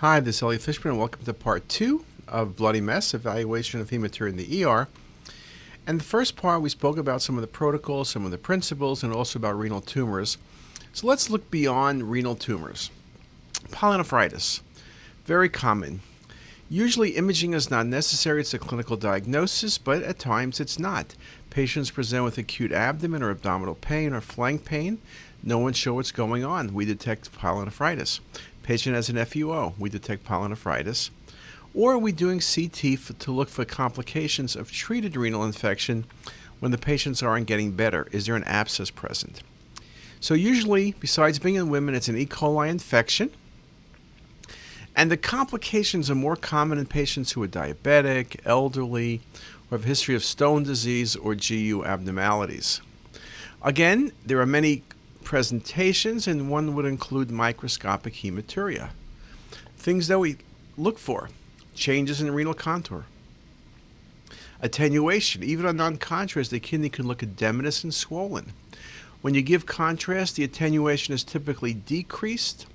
Hi, this is Elliot Fishman, and welcome to part 2 of Bloody Mess, Evaluation of Hematuria in the ER. And the first part, we spoke about some of the protocols, some of the principles, and also about renal tumors. So let's look beyond renal tumors. Pyelonephritis, very common. Usually imaging is not necessary, it's a clinical diagnosis, but at times it's not. Patients present with acute abdomen or abdominal pain or flank pain. No one's sure what's going on. We detect pyelonephritis. Patient has an FUO. We detect pyelonephritis. Or are we doing CT to look for complications of treated renal infection when the patients aren't getting better? Is there an abscess present? So usually, besides being in women, it's an E. coli infection. And the complications are more common in patients who are diabetic, elderly, or have a history of stone disease or GU abnormalities. Again, there are many presentations, and one would include microscopic hematuria. Things that we look for: changes in renal contour, attenuation. Even on non-contrast, the kidney can look edematous and swollen. When you give contrast, the attenuation is typically decreased,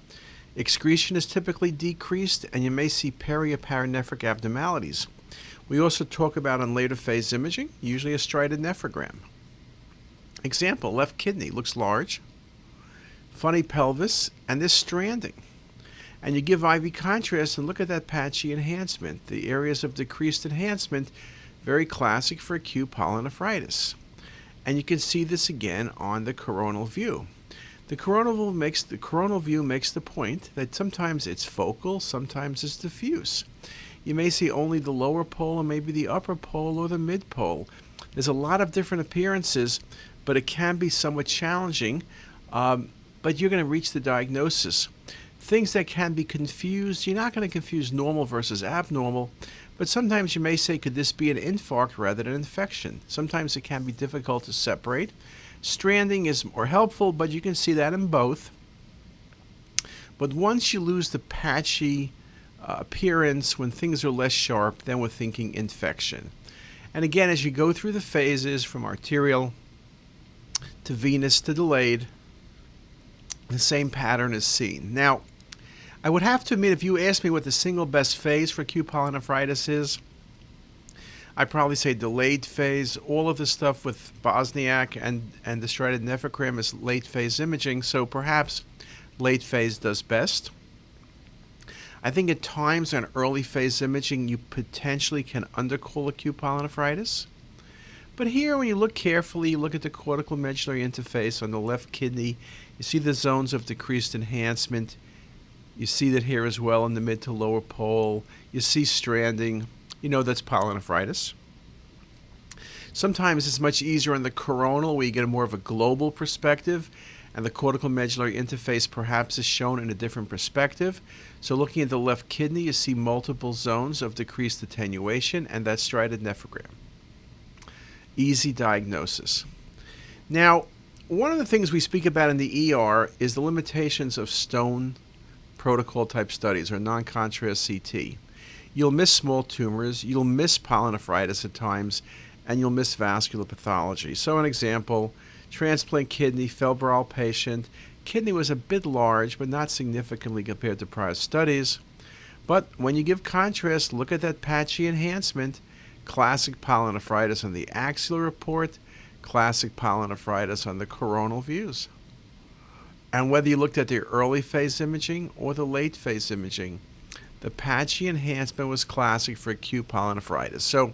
excretion is typically decreased, and you may see peri or paranephric abnormalities. We also talk about on later phase imaging, usually a striated nephrogram. Example, left kidney looks large, funny pelvis, and there's stranding. And you give IV contrast and look at that patchy enhancement. The areas of decreased enhancement, very classic for acute pyelonephritis. And you can see this again on the coronal view. The coronal view makes the point that sometimes it's focal, sometimes it's diffuse. You may see only the lower pole or maybe the upper pole or the mid pole. There's a lot of different appearances, but it can be somewhat challenging. But you're going to reach the diagnosis. Things that can be confused, you're not going to confuse normal versus abnormal, but sometimes you may say, could this be an infarct rather than an infection? Sometimes it can be difficult to separate. Stranding is more helpful, but you can see that in both. But once you lose the patchy appearance, when things are less sharp, then we're thinking infection. And again, as you go through the phases from arterial to venous to delayed, the same pattern is seen. Now, I would have to admit, if you ask me what the single best phase for acute pyelonephritis is, I'd probably say delayed phase. All of the stuff with Bosniak and the striated nephrogram is late phase imaging, so perhaps late phase does best. I think at times on early phase imaging, you potentially can undercall acute pyelonephritis. But here, when you look carefully, you look at the cortical medullary interface on the left kidney, you see the zones of decreased enhancement. You see that here as well in the mid to lower pole. You see stranding. You know that's pyelonephritis. Sometimes it's much easier on the coronal, where you get a more of a global perspective, and the cortical medullary interface perhaps is shown in a different perspective. So looking at the left kidney, you see multiple zones of decreased attenuation, and that's striated nephrogram. Easy diagnosis. Now, one of the things we speak about in the ER is the limitations of stone protocol type studies or non-contrast CT. You'll miss small tumors, you'll miss pyelonephritis at times, and you'll miss vascular pathology. So an example, transplant kidney, febrile patient. Kidney was a bit large, but not significantly compared to prior studies. But when you give contrast, look at that patchy enhancement. Classic pyelonephritis on the axillary report, classic pyelonephritis on the coronal views. And whether you looked at the early phase imaging or the late phase imaging, the patchy enhancement was classic for acute pyelonephritis. So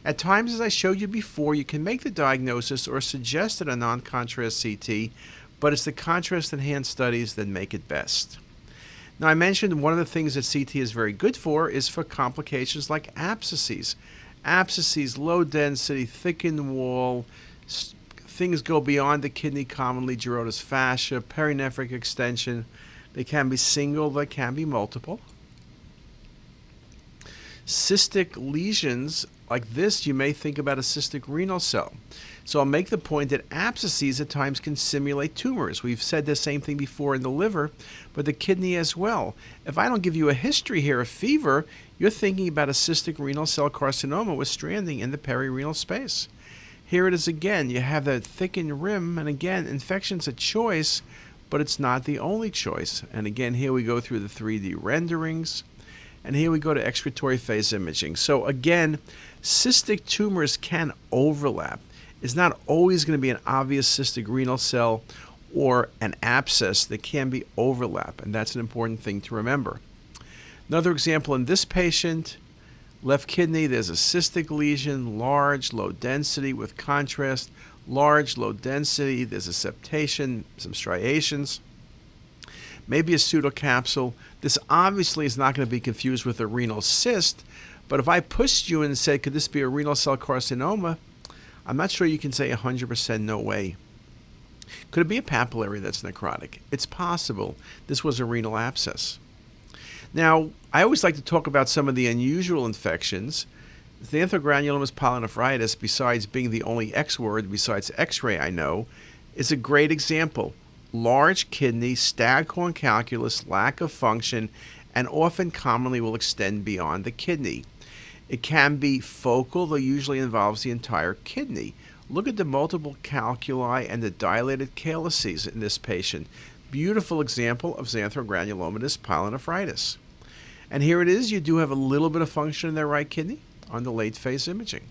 at times, as I showed you before, you can make the diagnosis or suggest a non-contrast CT, but it's the contrast-enhanced studies that make it best. Now, I mentioned one of the things that CT is very good for is for complications like abscesses. Abscesses, low density, thickened wall, things go beyond the kidney, commonly Gerota's fascia, perinephric extension. They can be single, they can be multiple. Cystic lesions like this, you may think about a cystic renal cell. So I'll make the point that abscesses at times can simulate tumors. We've said the same thing before in the liver, but the kidney as well. If I don't give you a history here of fever, you're thinking about a cystic renal cell carcinoma with stranding in the perirenal space. Here it is again. You have that thickened rim, and again, infection's a choice, but it's not the only choice. And again, here we go through the 3D renderings, and here we go to excretory phase imaging. So again, cystic tumors can overlap. It's not always going to be an obvious cystic renal cell or an abscess. There can be overlap, and that's an important thing to remember. Another example in this patient, left kidney, there's a cystic lesion, large, low density with contrast, large, low density, there's a septation, some striations, maybe a pseudocapsule. This obviously is not going to be confused with a renal cyst, but if I pushed you and said, could this be a renal cell carcinoma? I'm not sure you can say 100% no way. Could it be a papillary that's necrotic? It's possible. This was a renal abscess. Now, I always like to talk about some of the unusual infections. Xanthogranulomatous pyelonephritis, besides being the only X word besides X-ray I know, is a great example. Large kidney, staghorn calculus, lack of function, and often commonly will extend beyond the kidney. It can be focal, though usually involves the entire kidney. Look at the multiple calculi and the dilated calyces in this patient. Beautiful example of Xanthogranulomatous pyelonephritis. And here it is, you do have a little bit of function in their right kidney on the late phase imaging.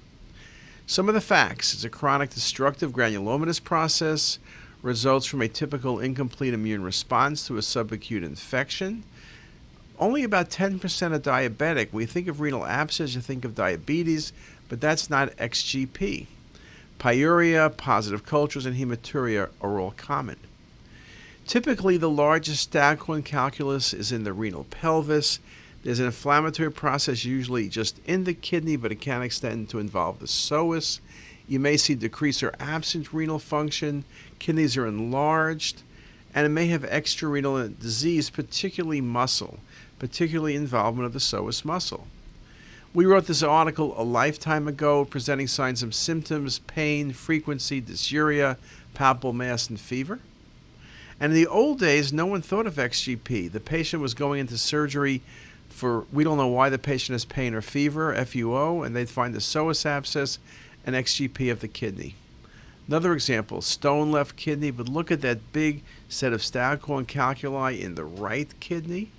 Some of the facts: it's a chronic destructive granulomatous process, results from a typical incomplete immune response to a subacute infection. Only about 10% are diabetic. When you think of renal abscess, you think of diabetes, but that's not XGP. Pyuria, positive cultures, and hematuria are all common. Typically, the largest staghorn calculus is in the renal pelvis. There's an inflammatory process usually just in the kidney, but it can extend to involve the psoas. You may see decreased or absent renal function. Kidneys are enlarged, and it may have extrarenal disease, particularly muscle, particularly involvement of the psoas muscle. We wrote this article a lifetime ago, presenting signs and symptoms, pain, frequency, dysuria, palpable mass, and fever. And in the old days, no one thought of XGP. The patient was going into surgery for, we don't know why the patient has pain or fever, FUO, and they'd find the psoas abscess and XGP of the kidney. Another example, stone left kidney, but look at that big set of staghorn calculi in the right kidney.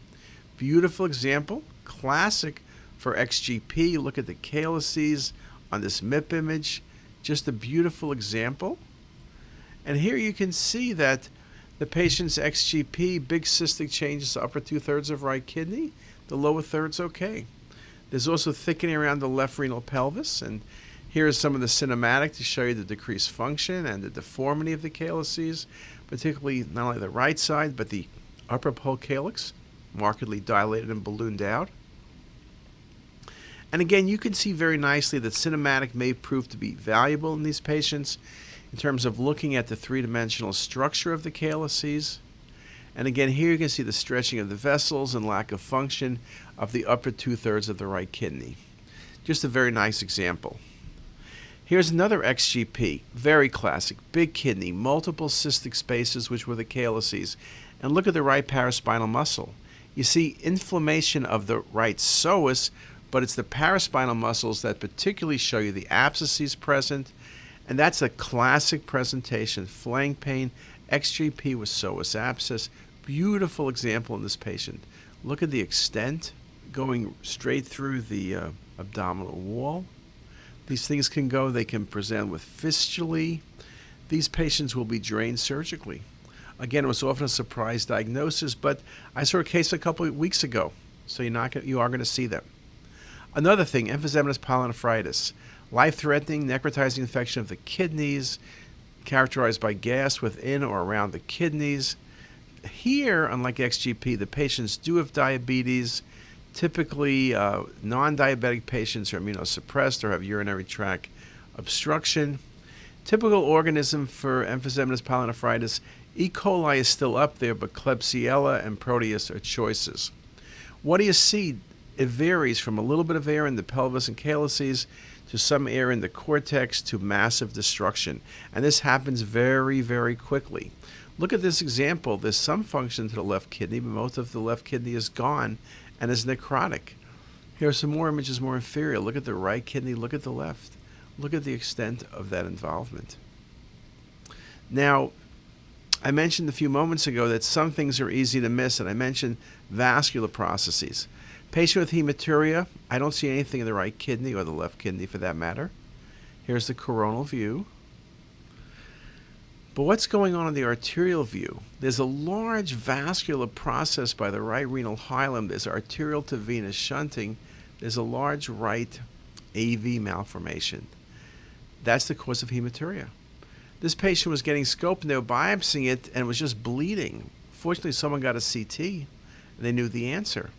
Beautiful example, classic for XGP. Look at the calyces on this MIP image. Just a beautiful example. And here you can see that the patient's XGP, big cystic changes, upper 2/3 of right kidney. The lower third's okay. There's also thickening around the left renal pelvis, and here is some of the cinematic to show you the decreased function and the deformity of the calyces, particularly not only the right side, but the upper pole calyx, markedly dilated and ballooned out. And again, you can see very nicely that cinematic may prove to be valuable in these patients in terms of looking at the three-dimensional structure of the calyces. And again, here you can see the stretching of the vessels and lack of function of the upper 2/3 of the right kidney. Just a very nice example. Here's another XGP, very classic, big kidney, multiple cystic spaces, which were the calyces. And look at the right paraspinal muscle. You see inflammation of the right psoas, but it's the paraspinal muscles that particularly show you the abscesses present. And that's a classic presentation, flank pain, XGP with psoas abscess. Beautiful example in this patient. Look at the extent going straight through the abdominal wall. These things can go, they can present with fistulae. These patients will be drained surgically. Again, it was often a surprise diagnosis, but I saw a case a couple of weeks ago, so you are going to see them. Another thing, emphysematous pyelonephritis, life-threatening necrotizing infection of the kidneys, characterized by gas within or around the kidneys. Here, unlike XGP, the patients do have diabetes. Typically, non-diabetic patients are immunosuppressed or have urinary tract obstruction. Typical organism for emphysematous pyelonephritis, E. coli is still up there, but Klebsiella and Proteus are choices. What do you see? It varies from a little bit of air in the pelvis and calyces to some air in the cortex to massive destruction. And this happens very, very quickly. Look at this example. There's some function to the left kidney, but most of the left kidney is gone and is necrotic. Here are some more images more inferior. Look at the right kidney, look at the left. Look at the extent of that involvement. Now, I mentioned a few moments ago that some things are easy to miss, and I mentioned vascular processes. Patient with hematuria, I don't see anything in the right kidney or the left kidney for that matter. Here's the coronal view. But what's going on in the arterial view? There's a large vascular process by the right renal hilum. There's arterial to venous shunting. There's a large right AV malformation. That's the cause of hematuria. This patient was getting scoped and they were biopsying it and it was just bleeding. Fortunately, someone got a CT and they knew the answer.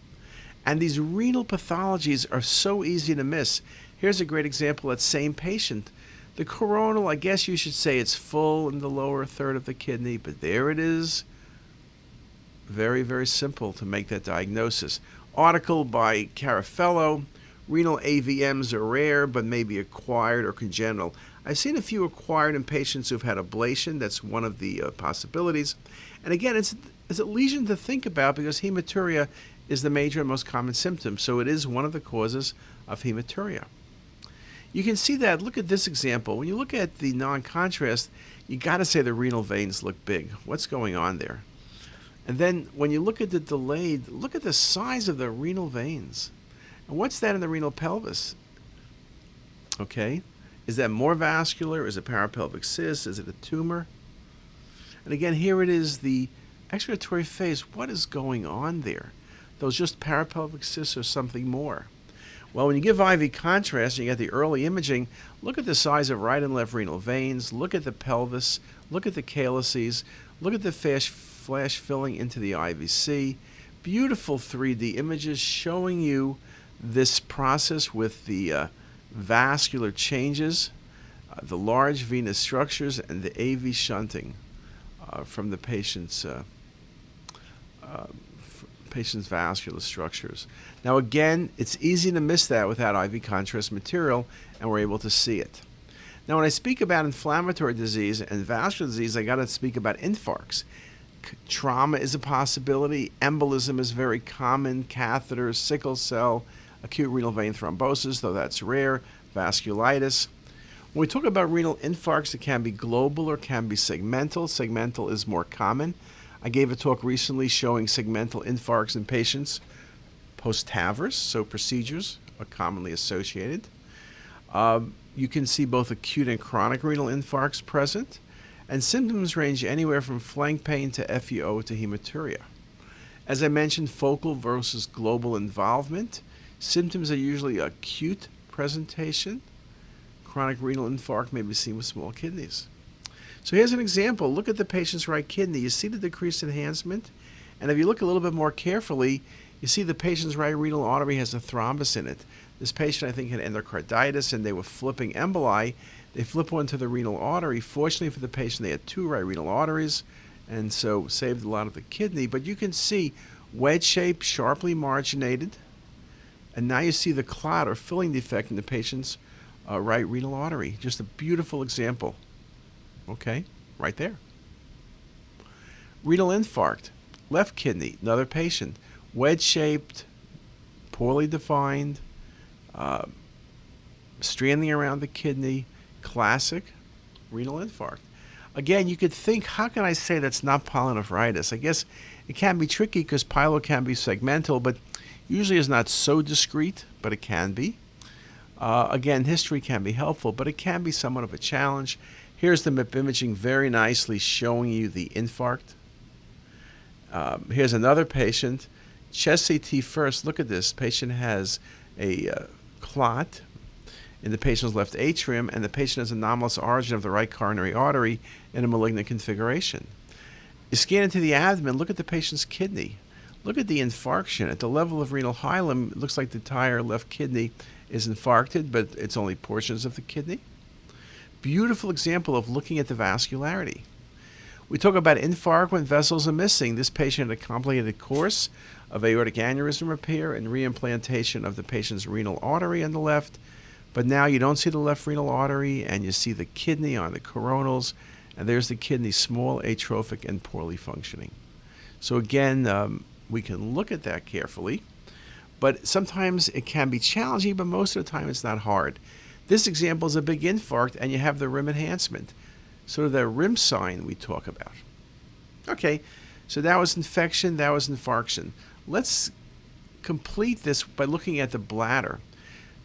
And these renal pathologies are so easy to miss. Here's a great example of that same patient. The coronal, I guess you should say it's full in the lower third of the kidney, but there it is. Very, very simple to make that diagnosis. Article by Carafello. Renal AVMs are rare, but may be acquired or congenital. I've seen a few acquired in patients who've had ablation. That's one of the possibilities. And again, it's a lesion to think about because hematuria is the major and most common symptom. So it is one of the causes of hematuria. You can see that. Look at this example. When you look at the non-contrast, you got to say the renal veins look big. What's going on there? And then when you look at the delayed, look at the size of the renal veins. And what's that in the renal pelvis? Okay. Is that more vascular? Is it parapelvic cyst? Is it a tumor? And again, here it is, the excretory phase. What is going on there? Those just parapelvic cysts or something more? Well, when you give IV contrast and you get the early imaging, look at the size of right and left renal veins, look at the pelvis, look at the calyces, look at the flash filling into the IVC. Beautiful 3D images showing you this process with the vascular changes, the large venous structures, and the AV shunting from the patient's vascular structures. Now again, it's easy to miss that without IV contrast material, and we're able to see it. Now when I speak about inflammatory disease and vascular disease, I got to speak about infarcts. Trauma is a possibility. Embolism is very common. Catheters, sickle cell, acute renal vein thrombosis, though that's rare. Vasculitis. When we talk about renal infarcts, it can be global or can be segmental. Segmental is more common. I gave a talk recently showing segmental infarcts in patients post-TAVRs, so procedures are commonly associated. You can see both acute and chronic renal infarcts present, and symptoms range anywhere from flank pain to FEO to hematuria. As I mentioned, focal versus global involvement. Symptoms are usually acute presentation. Chronic renal infarct may be seen with small kidneys. So here's an example. Look at the patient's right kidney. You see the decreased enhancement? And if you look a little bit more carefully, you see the patient's right renal artery has a thrombus in it. This patient, I think, had endocarditis, and they were flipping emboli. They flip one to the renal artery. Fortunately for the patient, they had two right renal arteries, and so saved a lot of the kidney. But you can see wedge-shaped, sharply marginated, and now you see the clot or filling defect in the patient's right renal artery. Just a beautiful example. Okay, right there. Renal infarct, left kidney, another patient, wedge-shaped, poorly defined, stranding around the kidney, classic renal infarct. Again, you could think, how can I say that's not pyelonephritis? I guess it can be tricky because pyelo can be segmental, but usually is not so discrete, but it can be. Again, history can be helpful, but it can be somewhat of a challenge. Here's the MIP imaging very nicely showing you the infarct. Here's another patient. Chest CT first. Look at this. Patient has a clot in the patient's left atrium, and the patient has anomalous origin of the right coronary artery in a malignant configuration. You scan into the abdomen. Look at the patient's kidney. Look at the infarction. At the level of renal hilum, it looks like the entire left kidney is infarcted, but it's only portions of the kidney. Beautiful example of looking at the vascularity. We talk about infarct when vessels are missing. This patient had a complicated course of aortic aneurysm repair and reimplantation of the patient's renal artery on the left, but now you don't see the left renal artery and you see the kidney on the coronals, and there's the kidney, small, atrophic, and poorly functioning. So again, we can look at that carefully, but sometimes it can be challenging, but most of the time it's not hard. This example is a big infarct, and you have the rim enhancement, sort of that rim sign we talk about. Okay, so that was infection, that was infarction. Let's complete this by looking at the bladder.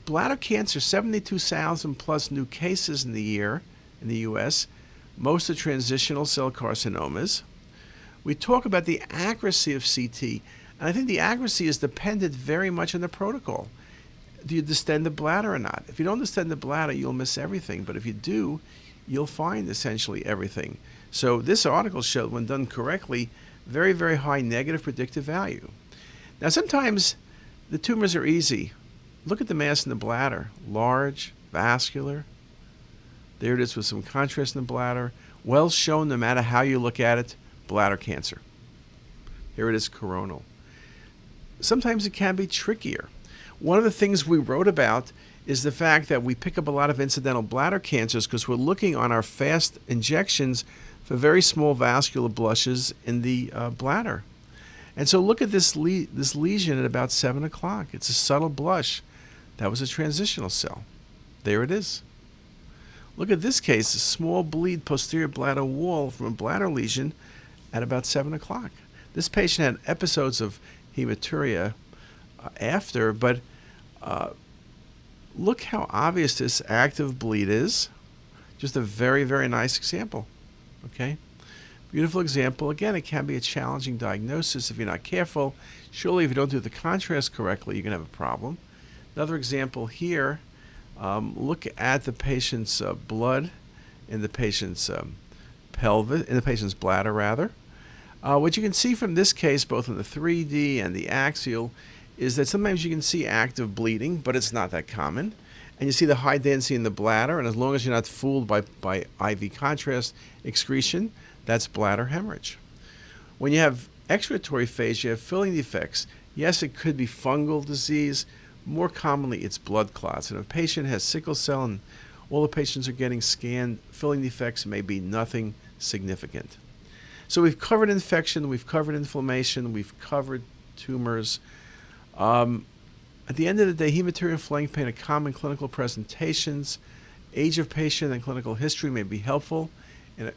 Bladder cancer, 72,000 plus new cases in the year in the U.S., most are transitional cell carcinomas. We talk about the accuracy of CT, and I think the accuracy is dependent very much on the protocol. Do you distend the bladder or not? If you don't distend the bladder, you'll miss everything, but if you do, you'll find essentially everything. So this article showed, when done correctly, very, very high negative predictive value. Now, sometimes the tumors are easy. Look at the mass in the bladder, large, vascular. There it is with some contrast in the bladder. Well shown no matter how you look at it, bladder cancer. Here it is, coronal. Sometimes it can be trickier. One of the things we wrote about is the fact that we pick up a lot of incidental bladder cancers because we're looking on our fast injections for very small vascular blushes in the bladder. And so look at this lesion at about 7 o'clock. It's a subtle blush. That was a transitional cell. There it is. Look at this case, a small bleed posterior bladder wall from a bladder lesion at about 7 o'clock. This patient had episodes of hematuria after, but look how obvious this active bleed is. Just a very, very nice example. Okay? Beautiful example. Again, it can be a challenging diagnosis if you're not careful. Surely, if you don't do the contrast correctly, you're going to have a problem. Another example here, look at the patient's blood in the patient's pelvis, in the patient's bladder, rather. What you can see from this case, both in the 3D and the axial, is that sometimes you can see active bleeding, but it's not that common. And you see the high density in the bladder, and as long as you're not fooled by IV contrast excretion, that's bladder hemorrhage. When you have excretory phase, you have filling defects. Yes, it could be fungal disease. More commonly, it's blood clots. And if a patient has sickle cell and all the patients are getting scanned, filling defects may be nothing significant. So we've covered infection, we've covered inflammation, we've covered tumors. At the end of the day, hematuria and flank pain are common clinical presentations. Age of patient and clinical history may be helpful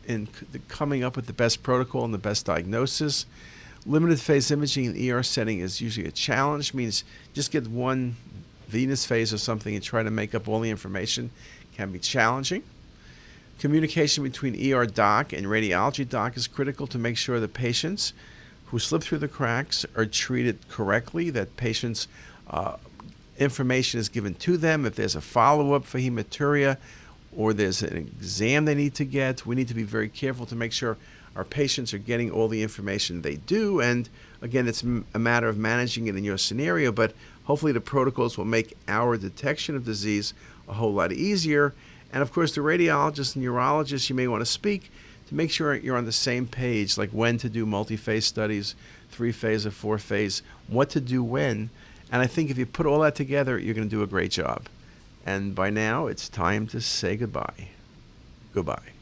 in coming up with the best protocol and the best diagnosis. Limited phase imaging in ER setting is usually a challenge. Means just get one venous phase or something and try to make up all the information can be challenging. Communication between ER doc and radiology doc is critical to make sure the patients who slip through the cracks are treated correctly, that patients' information is given to them. If there's a follow-up for hematuria or there's an exam they need to get, we need to be very careful to make sure our patients are getting all the information they do. And again, it's a matter of managing it in your scenario, but hopefully the protocols will make our detection of disease a whole lot easier. And of course, the radiologist and urologist you may want to speak to make sure you're on the same page, like when to do multi-phase studies, 3-phase or 4-phase, what to do when. And I think if you put all that together, you're going to do a great job. And by now, it's time to say goodbye. Goodbye.